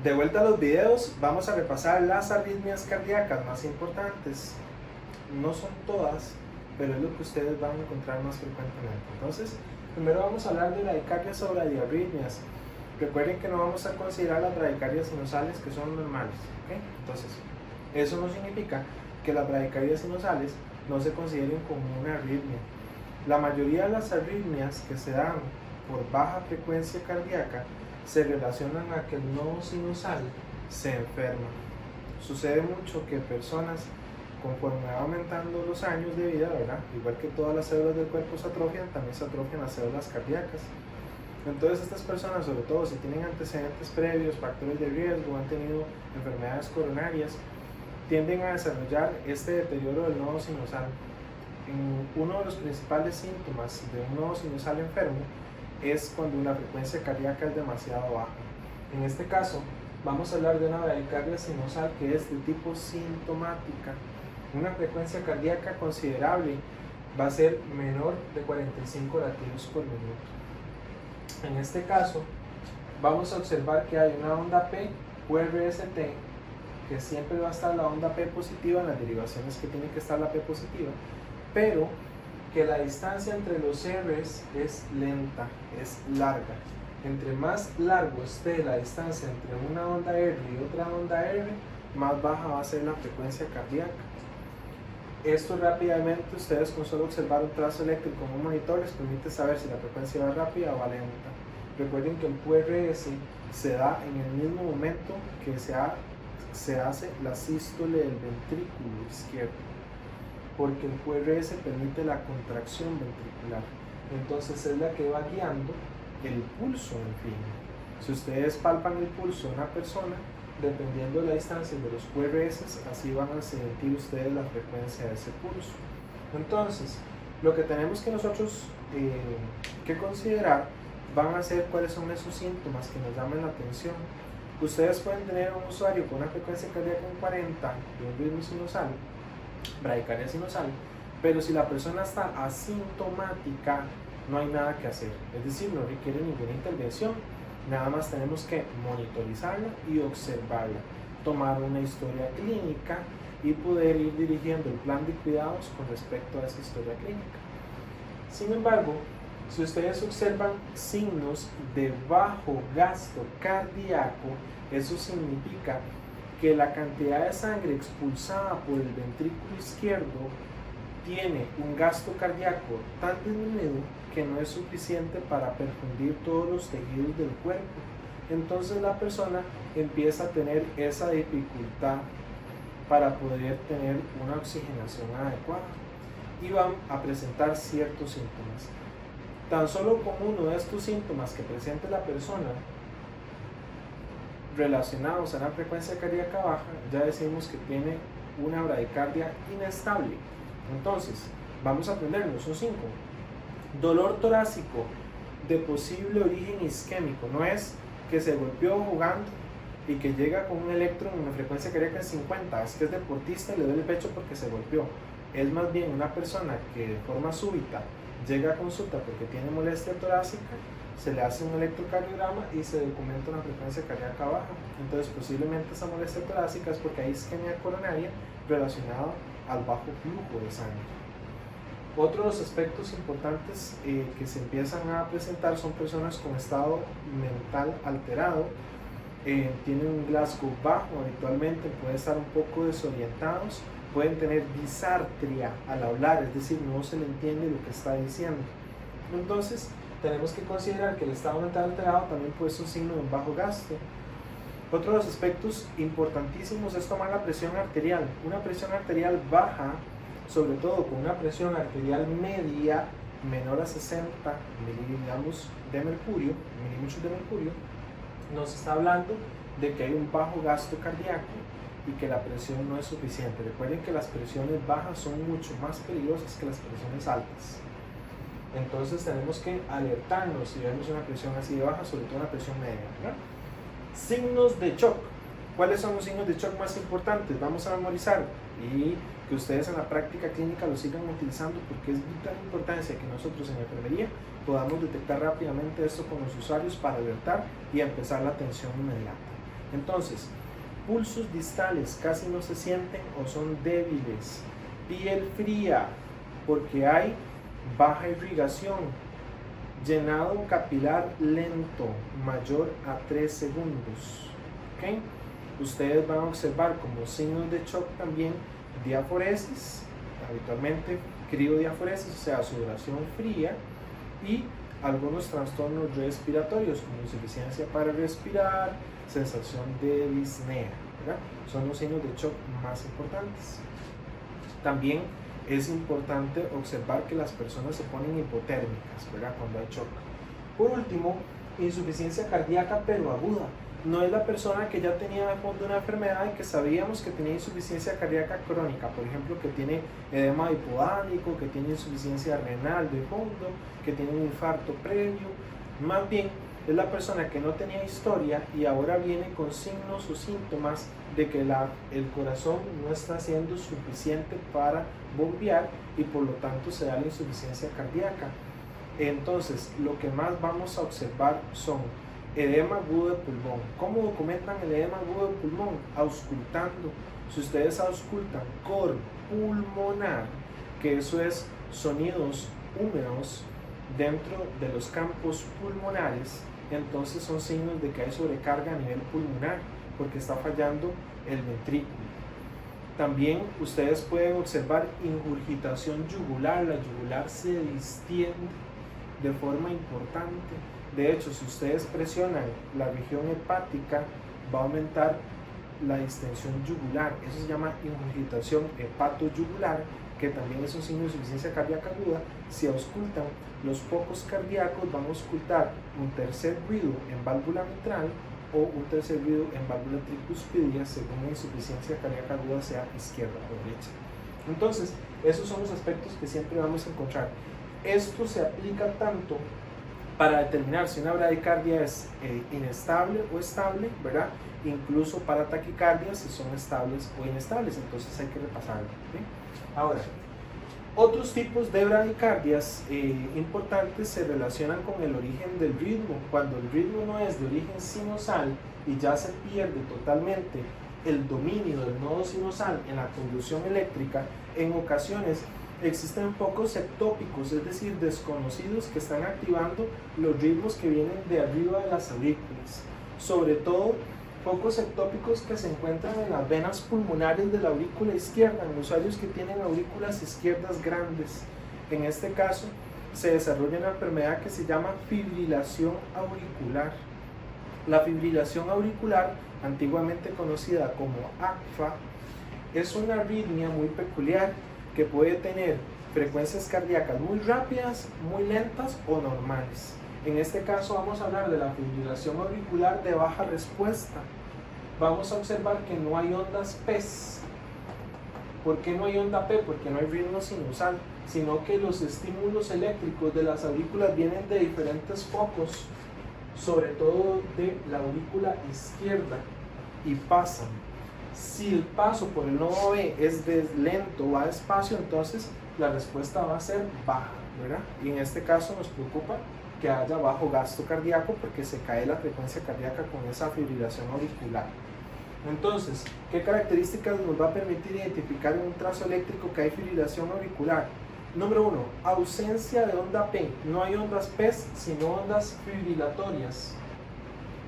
De vuelta a los videos, vamos a repasar las arritmias cardíacas más importantes. No son todas, pero es lo que ustedes van a encontrar más frecuentemente. Entonces, primero vamos a hablar de bradicardias o bradiarritmias. Recuerden que no vamos a considerar las bradicardias sinusales, que son normales, ¿okay? Entonces, eso no significa que las bradicardias sinusales no se consideren como una arritmia. La mayoría de las arritmias que se dan por baja frecuencia cardíaca se relacionan a que el nodo sinusal se enferma. Sucede mucho que personas, conforme va aumentando los años de vida, ¿verdad?, igual que todas las células del cuerpo se atrofian, también se atrofian las células cardíacas. Entonces estas personas, sobre todo si tienen antecedentes previos, factores de riesgo, han tenido enfermedades coronarias, tienden a desarrollar este deterioro del nodo sinusal. Uno de los principales síntomas de un nodo sinusal enfermo es cuando la frecuencia cardíaca es demasiado baja. En este caso, vamos a hablar de una bradicardia sinusal que es de tipo sintomática. Una frecuencia cardíaca considerable va a ser menor de 45 latidos por minuto. En este caso, vamos a observar que hay una onda P, QRST, que siempre va a estar la onda P positiva en las derivaciones que tiene que estar la P positiva, pero que la distancia entre los R's es lenta, es larga. Entre más largo esté la distancia entre una onda R y otra onda R, más baja va a ser la frecuencia cardíaca. Esto rápidamente, ustedes con solo observar un trazo eléctrico en un monitor les permite saber si la frecuencia va rápida o va lenta. Recuerden que el QRS se da en el mismo momento que se hace la sístole del ventrículo izquierdo, porque el QRS permite la contracción ventricular, entonces es la que va guiando el pulso en fin. Si ustedes palpan el pulso de una persona, dependiendo de la distancia de los QRS, así van a sentir ustedes la frecuencia de ese pulso. Entonces, lo que tenemos que nosotros que considerar van a ser cuáles son esos síntomas que nos llaman la atención. Ustedes pueden tener un usuario con una frecuencia cardíaca en 40 de un ritmo sinusal, bradicardia sinusal, pero si la persona está asintomática, no hay nada que hacer, es decir, no requiere ninguna intervención, nada más tenemos que monitorizarla y observarla, tomar una historia clínica y poder ir dirigiendo el plan de cuidados con respecto a esa historia clínica. Sin embargo, si ustedes observan signos de bajo gasto cardíaco, eso significa que la cantidad de sangre expulsada por el ventrículo izquierdo tiene un gasto cardíaco tan disminuido que no es suficiente para perfundir todos los tejidos del cuerpo. Entonces la persona empieza a tener esa dificultad para poder tener una oxigenación adecuada y van a presentar ciertos síntomas. Tan solo con uno de estos síntomas que presente la persona relacionados a la frecuencia cardíaca baja, ya decimos que tiene una bradicardia inestable. Entonces, vamos a aprendernos, son 5. Dolor torácico de posible origen isquémico, no es que se golpeó jugando y que llega con un electro en una frecuencia cardíaca en 50, es que es deportista y le duele el pecho porque se golpeó. Es más bien una persona que de forma súbita llega a consulta porque tiene molestia torácica, se le hace un electrocardiograma y se documenta una frecuencia cardíaca baja. Entonces posiblemente esa molestia torácica es porque hay isquemia coronaria relacionada al bajo flujo de sangre. Otros aspectos importantes que se empiezan a presentar son personas con estado mental alterado, tienen un Glasgow bajo habitualmente, pueden estar un poco desorientados, pueden tener disartria al hablar, es decir, no se le entiende lo que está diciendo. Entonces, tenemos que considerar que el estado mental alterado también puede ser un signo de un bajo gasto. Otro de los aspectos importantísimos es tomar la presión arterial. Una presión arterial baja, sobre todo con una presión arterial media menor a 60 milímetros de mercurio, nos está hablando de que hay un bajo gasto cardíaco y que la presión no es suficiente. Recuerden que las presiones bajas son mucho más peligrosas que las presiones altas. Entonces tenemos que alertarnos si vemos una presión así de baja, sobre todo una presión media, ¿verdad? Signos de shock. ¿Cuáles son los signos de shock más importantes? Vamos a memorizar y que ustedes en la práctica clínica lo sigan utilizando porque es de vital importancia que nosotros en la enfermería podamos detectar rápidamente esto con los usuarios para alertar y empezar la atención inmediata. Entonces, pulsos distales casi no se sienten o son débiles. Piel fría porque hay baja irrigación. Llenado capilar lento, mayor a 3 segundos. ¿Okay? Ustedes van a observar como signos de shock también diaforesis, habitualmente criodiaforesis, o sea, sudoración fría, y algunos trastornos respiratorios como insuficiencia para respirar, sensación de disnea, ¿verdad? Son los signos de shock más importantes. También es importante observar que las personas se ponen hipotérmicas, ¿verdad? Cuando hay shock. Por último, insuficiencia cardíaca pero aguda. No es la persona que ya tenía de fondo una enfermedad y que sabíamos que tenía insuficiencia cardíaca crónica, por ejemplo, que tiene edema hipodámico, que tiene insuficiencia renal de fondo, que tiene un infarto previo. Más bien, es la persona que no tenía historia y ahora viene con signos o síntomas de que el corazón no está siendo suficiente para bombear y por lo tanto se da la insuficiencia cardíaca. Entonces, lo que más vamos a observar son edema agudo de pulmón. ¿Cómo documentan el edema agudo de pulmón? Auscultando. Si ustedes auscultan cor pulmonar, que eso es sonidos húmedos dentro de los campos pulmonares, entonces son signos de que hay sobrecarga a nivel pulmonar porque está fallando el ventrículo. También ustedes pueden observar ingurgitación yugular. La yugular se distiende de forma importante. De hecho, si ustedes presionan la región hepática, va a aumentar la distensión yugular. Eso se llama ingurgitación hepatoyugular, que también es un signo de insuficiencia cardíaca aguda. Si auscultan los focos cardíacos, van a auscultar un tercer ruido en válvula mitral o un tercer ruido en válvula tricuspidia, según la insuficiencia cardíaca aguda sea izquierda o derecha. Entonces, esos son los aspectos que siempre vamos a encontrar. Esto se aplica tanto para determinar si una bradicardia es inestable o estable, ¿verdad? Incluso para taquicardias, si son estables o inestables, entonces hay que repasarlo, ¿sí? Ahora, otros tipos de bradicardias importantes se relacionan con el origen del ritmo. Cuando el ritmo no es de origen sinusal y ya se pierde totalmente el dominio del nodo sinusal en la conducción eléctrica, en ocasiones existen focos ectópicos, es decir, desconocidos que están activando los ritmos que vienen de arriba de las aurículas. Sobre todo, focos ectópicos que se encuentran en las venas pulmonares de la aurícula izquierda, en usuarios que tienen aurículas izquierdas grandes. En este caso, se desarrolla una enfermedad que se llama fibrilación auricular. La fibrilación auricular, antiguamente conocida como ACFA, es una arritmia muy peculiar que puede tener frecuencias cardíacas muy rápidas, muy lentas o normales. En este caso vamos a hablar de la fibrilación auricular de baja respuesta. Vamos a observar que no hay ondas P. ¿Por qué no hay onda P? Porque no hay ritmo sinusal, sino que los estímulos eléctricos de las aurículas vienen de diferentes focos, sobre todo de la aurícula izquierda, y pasan. Si el paso por el nodo B es lento, va despacio, entonces la respuesta va a ser baja, ¿verdad? Y en este caso nos preocupa que haya bajo gasto cardíaco porque se cae la frecuencia cardíaca con esa fibrilación auricular. Entonces, ¿qué características nos va a permitir identificar en un trazo eléctrico que hay fibrilación auricular? Número 1, ausencia de onda P. No hay ondas P, sino ondas fibrilatorias.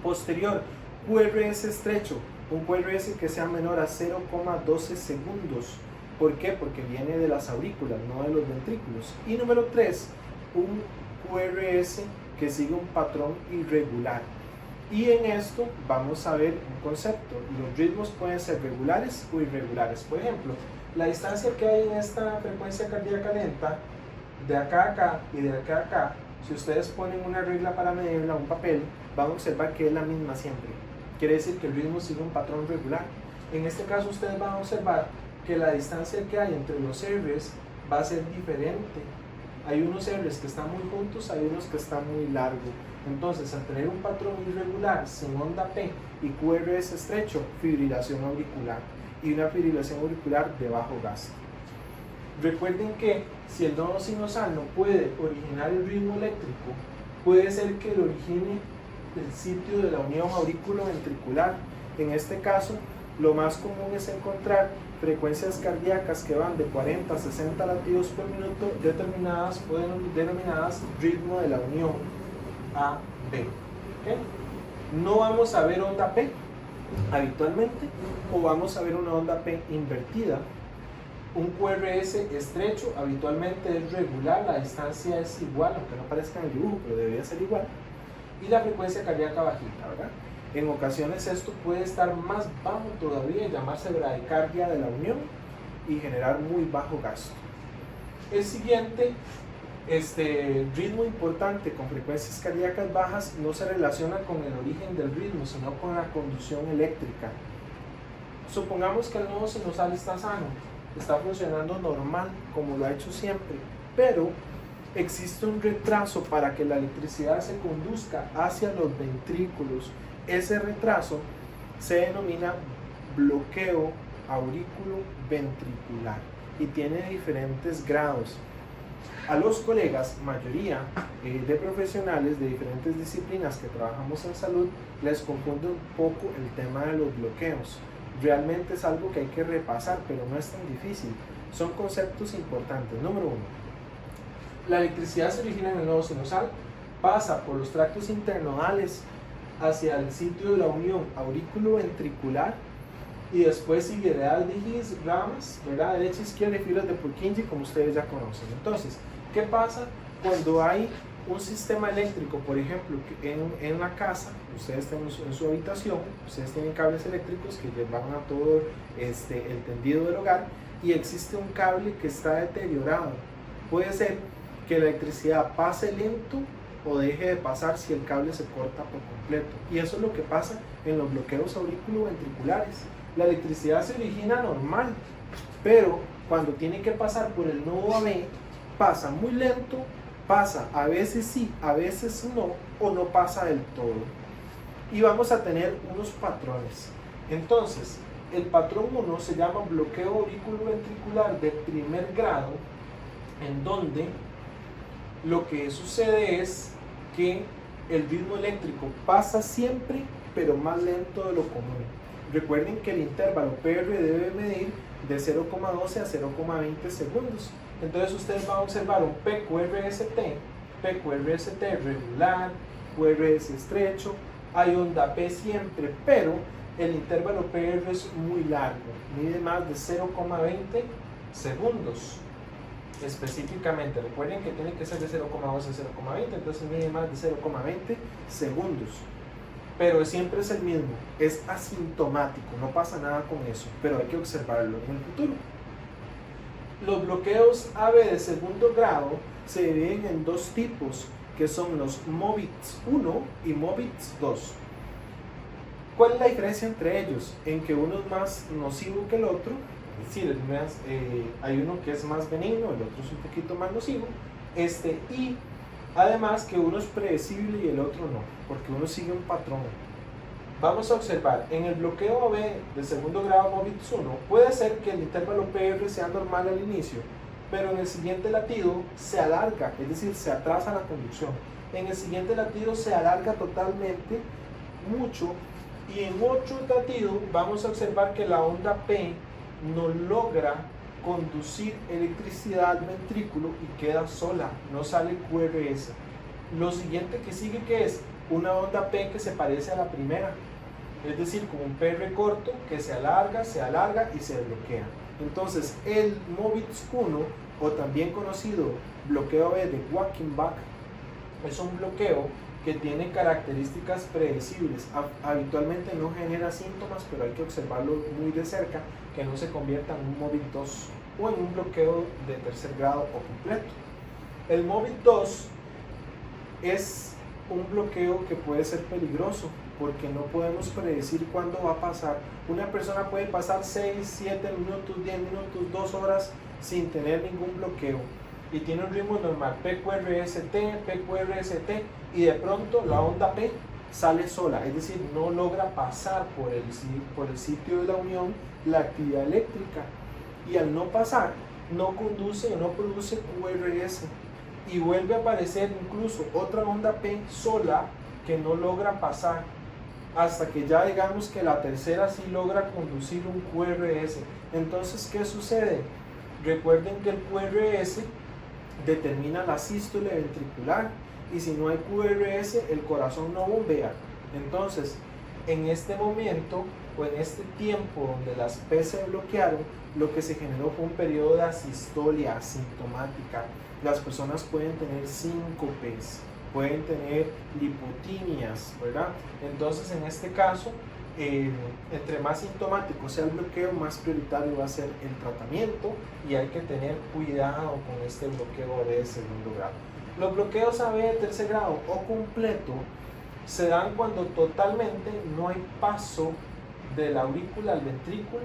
Posterior, QRS estrecho. Un QRS que sea menor a 0,12 segundos. ¿Por qué? Porque viene de las aurículas, no de los ventrículos. Y número 3, un QRS que sigue un patrón irregular. Y en esto vamos a ver un concepto. Los ritmos pueden ser regulares o irregulares. Por ejemplo, la distancia que hay en esta frecuencia cardíaca lenta, de acá a acá y de acá a acá, si ustedes ponen una regla para medirla, un papel, van a observar que es la misma siempre. Quiere decir que el ritmo sigue un patrón regular. En este caso ustedes van a observar que la distancia que hay entre los R's va a ser diferente. Hay unos R's que están muy juntos, hay unos que están muy largos. Entonces, al tener un patrón irregular sin onda P y QRS estrecho, fibrilación auricular, y una fibrilación auricular de bajo gasto. Recuerden que si el nodo sinusal no puede originar el ritmo eléctrico, puede ser que lo origine el sitio de la unión auriculoventricular. En este caso, lo más común es encontrar frecuencias cardíacas que van de 40 a 60 latidos por minuto, determinadas o denominadas ritmo de la unión A-B. ¿Okay? No vamos a ver onda P habitualmente, o vamos a ver una onda P invertida. Un QRS estrecho habitualmente es regular, la distancia es igual, aunque no parezca en el dibujo, pero debería ser igual, y la frecuencia cardíaca bajita, ¿verdad? En ocasiones esto puede estar más bajo todavía, llamarse bradicardia de la unión y generar muy bajo gasto. El siguiente ritmo importante con frecuencias cardíacas bajas no se relaciona con el origen del ritmo, sino con la conducción eléctrica. Supongamos que el nodo sinusal está sano, está funcionando normal como lo ha hecho siempre, pero existe un retraso para que la electricidad se conduzca hacia los ventrículos. Ese retraso se denomina bloqueo auriculoventricular y tiene diferentes grados. A los colegas, mayoría de profesionales de diferentes disciplinas que trabajamos en salud, les confunde un poco el tema de los bloqueos. Realmente es algo que hay que repasar, pero no es tan difícil. Son conceptos importantes. Número 1. La electricidad se origina en el nodo sinusal, pasa por los tractos internodales hacia el sitio de la unión auriculoventricular y después sigue de Aldihis, ramas, ¿verdad? Derecha, izquierda y filas de Purkinje, como ustedes ya conocen. Entonces, ¿qué pasa cuando hay un sistema eléctrico, por ejemplo, en la casa? Ustedes están en su habitación, ustedes tienen cables eléctricos que van a todo el tendido del hogar y existe un cable que está deteriorado. Puede ser que la electricidad pase lento o deje de pasar si el cable se corta por completo. Y eso es lo que pasa en los bloqueos auriculoventriculares. La electricidad se origina normal, pero cuando tiene que pasar por el nodo AB, pasa muy lento, pasa a veces sí, a veces no, o no pasa del todo. Y vamos a tener unos patrones. Entonces, el patrón 1 se llama bloqueo auriculoventricular de primer grado, en donde lo que sucede es que el ritmo eléctrico pasa siempre, pero más lento de lo común. Recuerden que el intervalo PR debe medir de 0,12 a 0,20 segundos. Entonces ustedes van a observar un PQRST regular, QRS estrecho, hay onda P siempre, pero el intervalo PR es muy largo, mide más de 0,20 segundos. Específicamente, recuerden que tiene que ser de 0,12 a 0,20, entonces mide más de 0,20 segundos. Pero siempre es el mismo, es asintomático, no pasa nada con eso, pero hay que observarlo en el futuro. Los bloqueos AB de segundo grado se dividen en dos tipos, que son los MOVITS 1 y MOVITS 2. ¿Cuál es la diferencia entre ellos? En que uno es más nocivo que el otro, es decir, hay uno que es más benigno, el otro es un poquito más nocivo, y además que uno es predecible y el otro no, porque uno sigue un patrón. Vamos a observar, en el bloqueo AB de segundo grado MOVITS 1, puede ser que el intervalo PR sea normal al inicio, pero en el siguiente latido se alarga, es decir, se atrasa la conducción. En el siguiente latido se alarga totalmente, mucho, y en otro latido vamos a observar que la onda P no logra conducir electricidad al ventrículo y queda sola, no sale QRS. Lo siguiente que sigue, que es una onda P que se parece a la primera, es decir, con un PR corto que se alarga y se bloquea. Entonces el MOVITS 1, o también conocido bloqueo B de Wackenbach, es un bloqueo que tiene características predecibles. Habitualmente no genera síntomas, pero hay que observarlo muy de cerca, que no se convierta en un MOVIT 2 o en un bloqueo de tercer grado o completo. El MOVIT 2 es un bloqueo que puede ser peligroso porque no podemos predecir cuándo va a pasar. Una persona puede pasar 6, 7 minutos, 10 minutos, 2 horas sin tener ningún bloqueo y tiene un ritmo normal, PQRST, y de pronto la onda P sale sola, es decir, no logra pasar por el sitio de la unión la actividad eléctrica, y al no pasar no conduce o no produce QRS, y vuelve a aparecer incluso otra onda P sola que no logra pasar. hasta que ya digamos que la tercera sí logra conducir un QRS. Entonces, ¿qué sucede? Recuerden que el QRS determina la sístole ventricular, y si no hay QRS el corazón no bombea. Entonces, en este momento o en este tiempo donde las P se bloquearon, lo que se generó fue un periodo de asistolia asintomática. Las personas pueden tener síncopes, pueden tener lipotimias, ¿verdad? Entonces, en este caso, entre más sintomático sea el bloqueo, más prioritario va a ser el tratamiento, y hay que tener cuidado con este bloqueo de segundo grado. Los bloqueos AB de tercer grado o completo se dan cuando totalmente no hay paso de la aurícula al ventrículo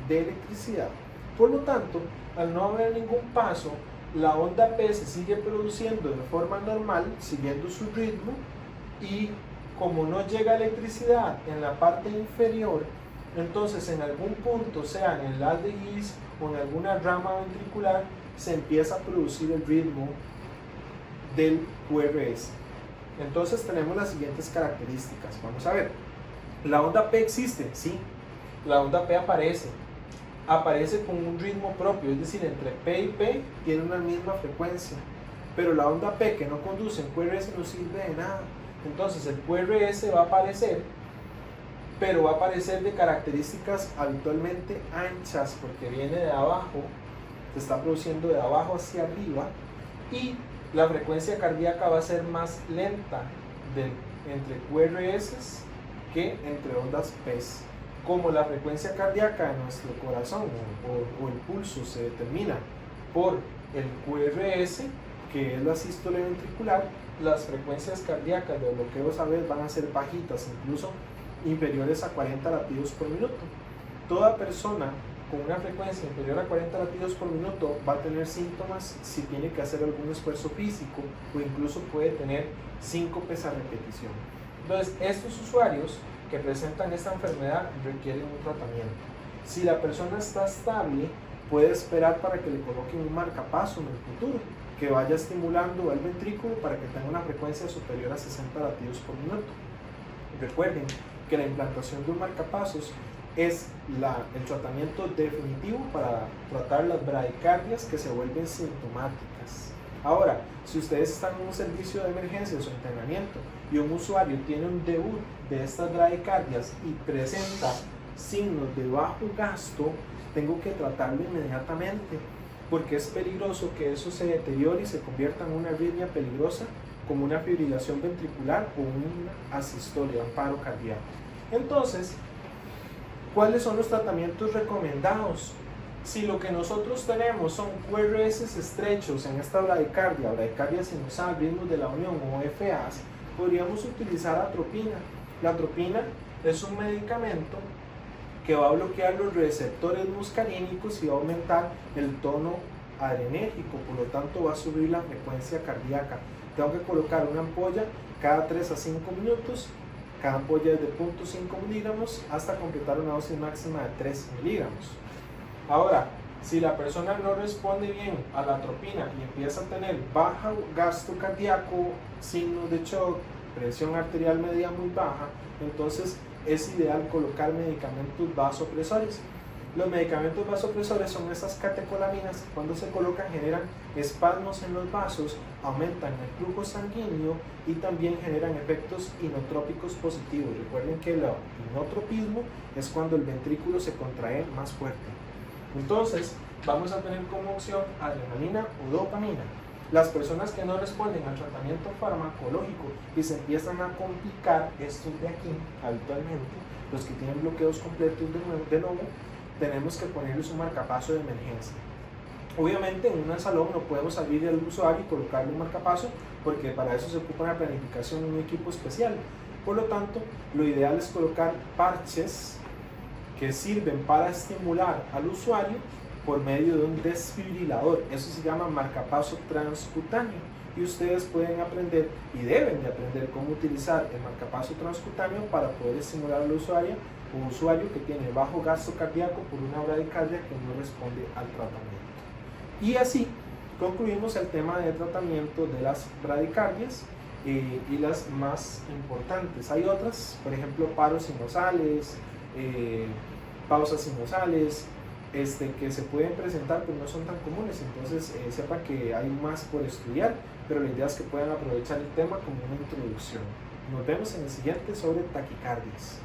de electricidad. Por lo tanto, al no haber ningún paso, la onda P se sigue produciendo de forma normal, siguiendo su ritmo, y como no llega electricidad en la parte inferior, entonces en algún punto, sea en el haz de His o en alguna rama ventricular, se empieza a producir el ritmo del QRS. Entonces tenemos las siguientes características. Vamos a ver. La onda P existe, sí. La onda P aparece con un ritmo propio, es decir, entre P y P tiene una misma frecuencia, pero la onda P que no conduce en QRS no sirve de nada. Entonces el QRS va a aparecer, pero va a aparecer de características habitualmente anchas, porque viene de abajo, se está produciendo de abajo hacia arriba, y la frecuencia cardíaca va a ser más lenta entre QRS que entre ondas P. Como la frecuencia cardíaca de nuestro corazón o el pulso se determina por el QRS, que es la sístole ventricular, las frecuencias cardíacas de bloqueos AB van a ser bajitas, incluso inferiores a 40 latidos por minuto. Toda persona con una frecuencia inferior a 40 latidos por minuto va a tener síntomas si tiene que hacer algún esfuerzo físico, o incluso puede tener síncopes a repetición. Entonces, estos usuarios que presentan esta enfermedad requieren un tratamiento. Si la persona está estable, puede esperar para que le coloquen un marcapaso en el futuro, que vaya estimulando el ventrículo para que tenga una frecuencia superior a 60 latidos por minuto. Recuerden que la implantación de un marcapasos es el tratamiento definitivo para tratar las bradicardias que se vuelven sintomáticas. Ahora, si ustedes están en un servicio de emergencias o entrenamiento y un usuario tiene un debut de estas bradicardias y presenta signos de bajo gasto, tengo que tratarlo inmediatamente, porque es peligroso que eso se deteriore y se convierta en una arritmia peligrosa, como una fibrilación ventricular o una asistolia, un paro cardíaco. Entonces, ¿cuáles son los tratamientos recomendados? Si lo que nosotros tenemos son QRS estrechos en esta bradicardia sinusal, ritmos de la unión o FAs, podríamos utilizar atropina. La atropina es un medicamento que va a bloquear los receptores muscarínicos y va a aumentar el tono adrenérgico, por lo tanto va a subir la frecuencia cardíaca. Tengo que colocar una ampolla cada 3 a 5 minutos, cada ampolla es de 0.5 miligramos hasta completar una dosis máxima de 3 miligramos. Ahora, si la persona no responde bien a la atropina y empieza a tener bajo gasto cardíaco, signos de shock, presión arterial media muy baja, entonces es ideal colocar medicamentos vasopresores. Los medicamentos vasopresores son estas catecolaminas que cuando se colocan generan espasmos en los vasos, aumentan el flujo sanguíneo y también generan efectos inotrópicos positivos. Recuerden que el inotropismo es cuando el ventrículo se contrae más fuerte. Entonces, vamos a tener como opción adrenalina o dopamina. Las personas que no responden al tratamiento farmacológico y se empiezan a complicar, estos de aquí, habitualmente, los que tienen bloqueos completos de nuevo, tenemos que ponerles un marcapaso de emergencia. Obviamente en un salón no podemos abrir al usuario y colocarle un marcapaso, porque para eso se ocupa una planificación en un equipo especial. Por lo tanto, lo ideal es colocar parches que sirven para estimular al usuario por medio de un desfibrilador. Eso se llama marcapaso transcutáneo, y ustedes pueden aprender y deben de aprender cómo utilizar el marcapaso transcutáneo para poder estimular al usuario o usuario que tiene bajo gasto cardíaco por una bradicardia que no responde al tratamiento. Y así concluimos el tema de tratamiento de las bradicardias. y las más importantes. Hay otras, por ejemplo, paros sinusales, pausas sinusales, que se pueden presentar pero no son tan comunes, entonces sepa que hay más por estudiar, pero la idea es que puedan aprovechar el tema como una introducción. Nos vemos en el siguiente sobre taquicardias.